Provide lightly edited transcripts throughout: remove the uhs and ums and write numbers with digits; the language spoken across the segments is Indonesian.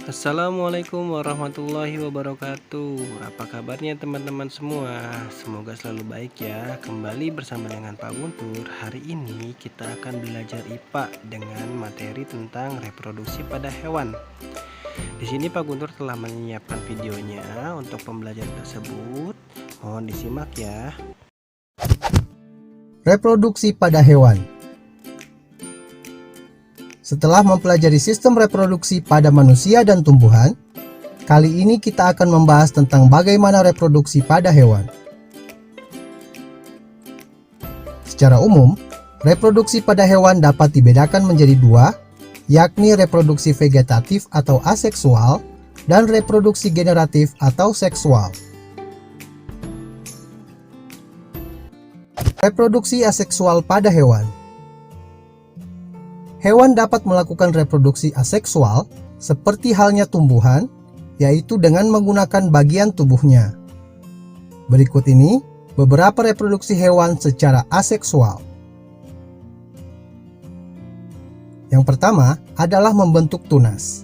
Assalamualaikum warahmatullahi wabarakatuh. Apa kabarnya teman-teman semua? Semoga selalu baik ya. Kembali bersama dengan Pak Guntur. Hari ini kita akan belajar IPA dengan materi tentang reproduksi pada hewan. Di sini Pak Guntur telah menyiapkan videonya untuk pembelajaran tersebut. Mohon disimak ya. Reproduksi pada hewan. Setelah mempelajari sistem reproduksi pada manusia dan tumbuhan, kali ini kita akan membahas tentang bagaimana reproduksi pada hewan. Secara umum, reproduksi pada hewan dapat dibedakan menjadi dua, yakni reproduksi vegetatif atau aseksual dan reproduksi generatif atau seksual. Reproduksi aseksual pada hewan. Hewan dapat melakukan reproduksi aseksual seperti halnya tumbuhan, yaitu dengan menggunakan bagian tubuhnya. Berikut ini beberapa reproduksi hewan secara aseksual. Yang pertama adalah membentuk tunas.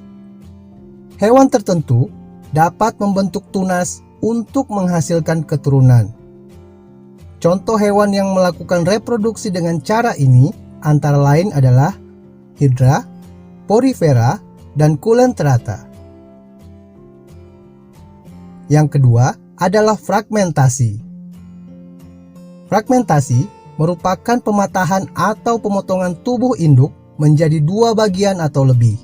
Hewan tertentu dapat membentuk tunas untuk menghasilkan keturunan. Contoh hewan yang melakukan reproduksi dengan cara ini antara lain adalah Hydra, Porifera, dan Coelenterata. Yang kedua adalah fragmentasi. Fragmentasi merupakan pematahan atau pemotongan tubuh induk menjadi dua bagian atau lebih.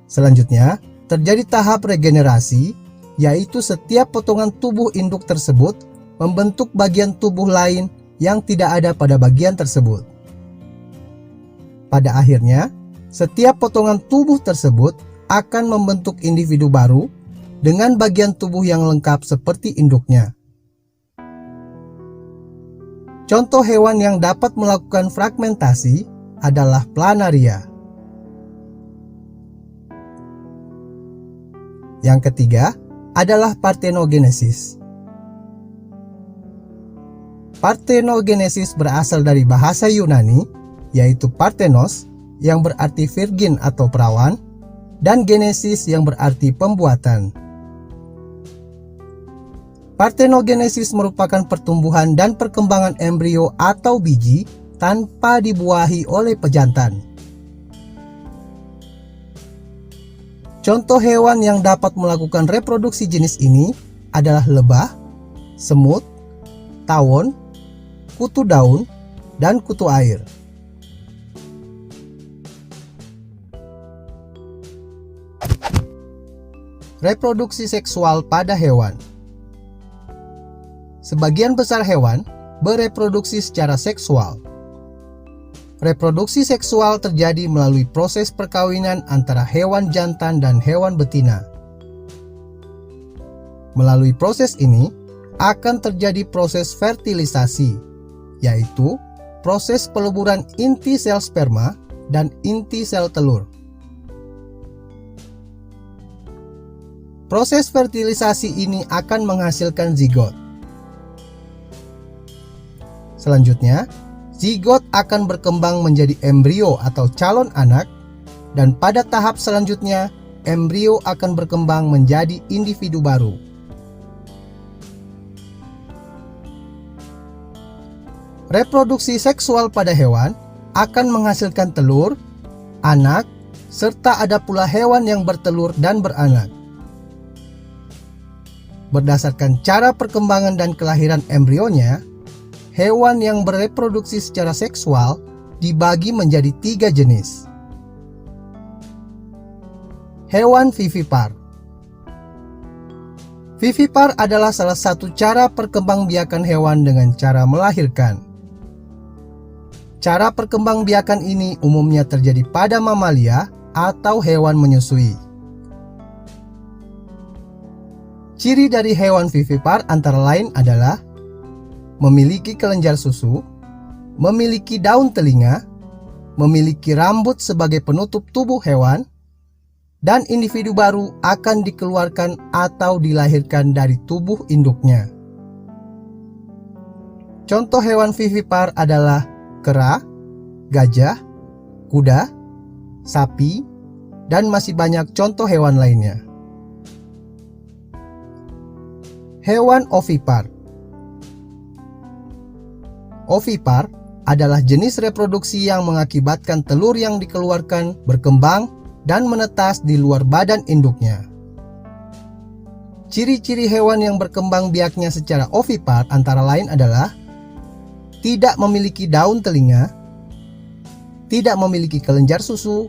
Selanjutnya, terjadi tahap regenerasi, yaitu setiap potongan tubuh induk tersebut membentuk bagian tubuh lain yang tidak ada pada bagian tersebut. Pada akhirnya, setiap potongan tubuh tersebut akan membentuk individu baru dengan bagian tubuh yang lengkap seperti induknya. Contoh hewan yang dapat melakukan fragmentasi adalah planaria. Yang ketiga adalah parthenogenesis. Parthenogenesis berasal dari bahasa Yunani, yaitu Parthenos yang berarti virgin atau perawan, dan Genesis yang berarti pembuatan. Parthenogenesis merupakan pertumbuhan dan perkembangan embrio atau biji tanpa dibuahi oleh pejantan. Contoh hewan yang dapat melakukan reproduksi jenis ini adalah lebah, semut, tawon, kutu daun, dan kutu air. Reproduksi seksual pada hewan. Sebagian besar hewan bereproduksi secara seksual. Reproduksi seksual terjadi melalui proses perkawinan antara hewan jantan dan hewan betina. Melalui proses ini akan terjadi proses fertilisasi, yaitu proses peleburan inti sel sperma dan inti sel telur. Proses fertilisasi ini akan menghasilkan zigot. Selanjutnya, zigot akan berkembang menjadi embrio atau calon anak, dan pada tahap selanjutnya, embrio akan berkembang menjadi individu baru. Reproduksi seksual pada hewan akan menghasilkan telur, anak, serta ada pula hewan yang bertelur dan beranak. Berdasarkan cara perkembangan dan kelahiran embrionya, hewan yang bereproduksi secara seksual dibagi menjadi 3 jenis. Hewan vivipar. Vivipar adalah salah satu cara perkembangbiakan hewan dengan cara melahirkan. Cara perkembangbiakan ini umumnya terjadi pada mamalia atau hewan menyusui. Ciri dari hewan vivipar antara lain adalah memiliki kelenjar susu, memiliki daun telinga, memiliki rambut sebagai penutup tubuh hewan, dan individu baru akan dikeluarkan atau dilahirkan dari tubuh induknya. Contoh hewan vivipar adalah kera, gajah, kuda, sapi, dan masih banyak contoh hewan lainnya. Hewan ovipar. Ovipar adalah jenis reproduksi yang mengakibatkan telur yang dikeluarkan berkembang dan menetas di luar badan induknya. Ciri-ciri hewan yang berkembang biaknya secara ovipar antara lain adalah tidak memiliki daun telinga, tidak memiliki kelenjar susu,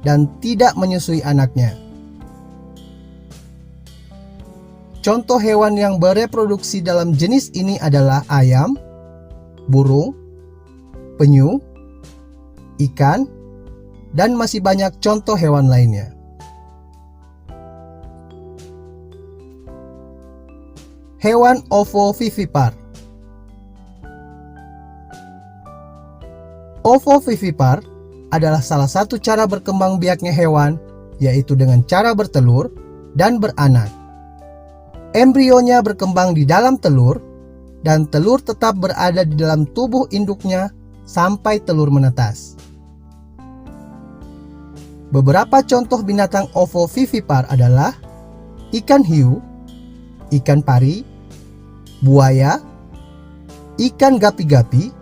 dan tidak menyusui anaknya. Contoh hewan yang bereproduksi dalam jenis ini adalah ayam, burung, penyu, ikan, dan masih banyak contoh hewan lainnya. Hewan ovovivipar. Ovovivipar adalah salah satu cara berkembang biaknya hewan, yaitu dengan cara bertelur dan beranak. Embrionya berkembang di dalam telur, dan telur tetap berada di dalam tubuh induknya sampai telur menetas. Beberapa contoh binatang ovovivipar adalah ikan hiu, ikan pari, buaya, ikan gapi-gapi,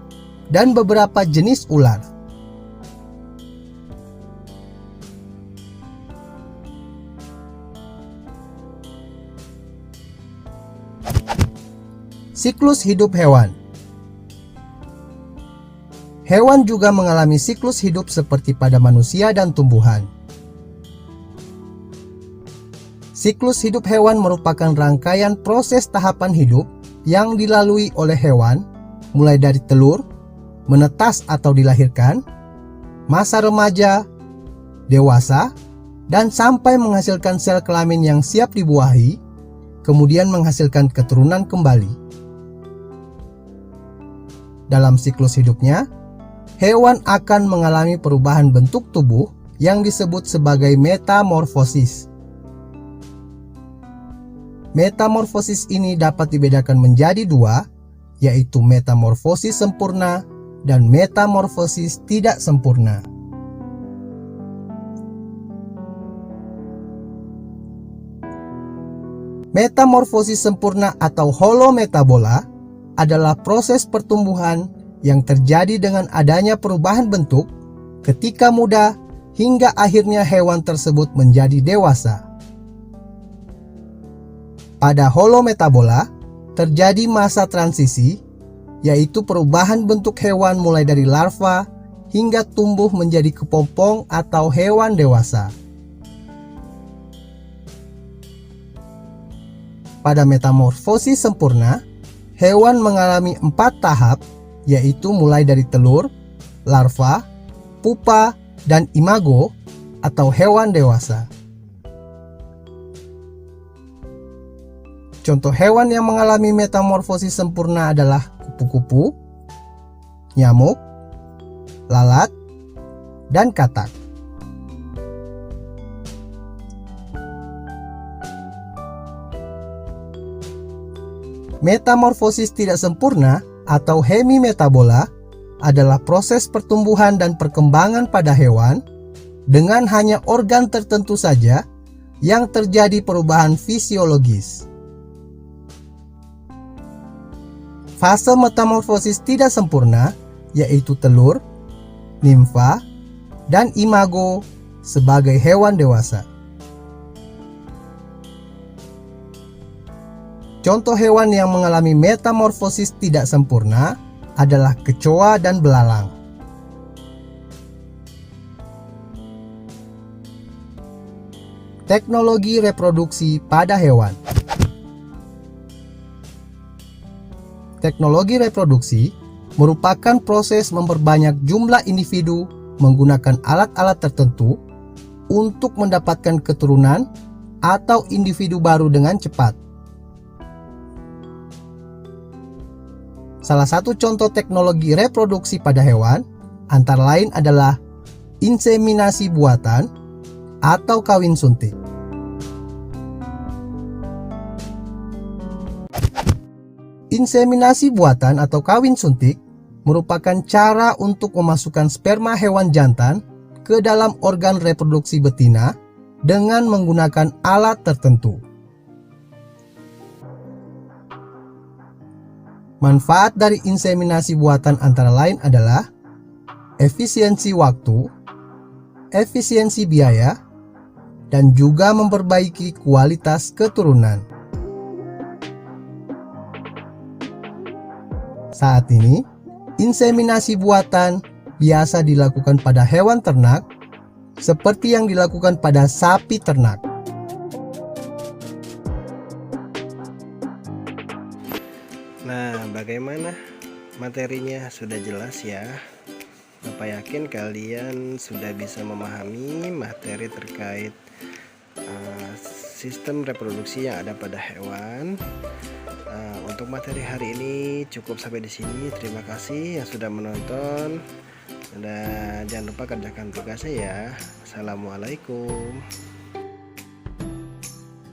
dan beberapa jenis ular. Siklus hidup hewan. Hewan juga mengalami siklus hidup seperti pada manusia dan tumbuhan. Siklus hidup hewan merupakan rangkaian proses tahapan hidup yang dilalui oleh hewan, mulai dari telur, menetas atau dilahirkan, masa remaja, dewasa, dan sampai menghasilkan sel kelamin yang siap dibuahi, kemudian menghasilkan keturunan kembali. Dalam siklus hidupnya, hewan akan mengalami perubahan bentuk tubuh yang disebut sebagai metamorfosis. Metamorfosis ini dapat dibedakan menjadi dua, yaitu metamorfosis sempurna dan metamorfosis tidak sempurna. Metamorfosis sempurna atau holometabola adalah proses pertumbuhan yang terjadi dengan adanya perubahan bentuk ketika muda hingga akhirnya hewan tersebut menjadi dewasa. Pada holometabola, terjadi masa transisi, yaitu perubahan bentuk hewan mulai dari larva hingga tumbuh menjadi kepompong atau hewan dewasa. Pada metamorfosis sempurna, hewan mengalami 4 tahap, yaitu mulai dari telur, larva, pupa, dan imago atau hewan dewasa. Contoh hewan yang mengalami metamorfosis sempurna adalah kupu-kupu, nyamuk, lalat, dan katak. Metamorfosis tidak sempurna atau hemimetabola adalah proses pertumbuhan dan perkembangan pada hewan dengan hanya organ tertentu saja yang terjadi perubahan fisiologis. Fase metamorfosis tidak sempurna yaitu telur, nimfa, dan imago sebagai hewan dewasa. Contoh hewan yang mengalami metamorfosis tidak sempurna adalah kecoa dan belalang. Teknologi reproduksi pada hewan. Teknologi reproduksi merupakan proses memperbanyak jumlah individu menggunakan alat-alat tertentu untuk mendapatkan keturunan atau individu baru dengan cepat. Salah satu contoh teknologi reproduksi pada hewan antara lain adalah inseminasi buatan atau kawin suntik. Inseminasi buatan atau kawin suntik merupakan cara untuk memasukkan sperma hewan jantan ke dalam organ reproduksi betina dengan menggunakan alat tertentu. Manfaat dari inseminasi buatan antara lain adalah efisiensi waktu, efisiensi biaya, dan juga memperbaiki kualitas keturunan. Saat ini, inseminasi buatan biasa dilakukan pada hewan ternak seperti yang dilakukan pada sapi ternak. Nah, bagaimana materinya? Sudah jelas ya? Bapak yakin kalian sudah bisa memahami materi terkait sistem reproduksi yang ada pada hewan. Untuk materi hari ini cukup sampai di sini. Terima kasih yang sudah menonton. Dan jangan lupa kerjakan tugasnya ya. Assalamualaikum.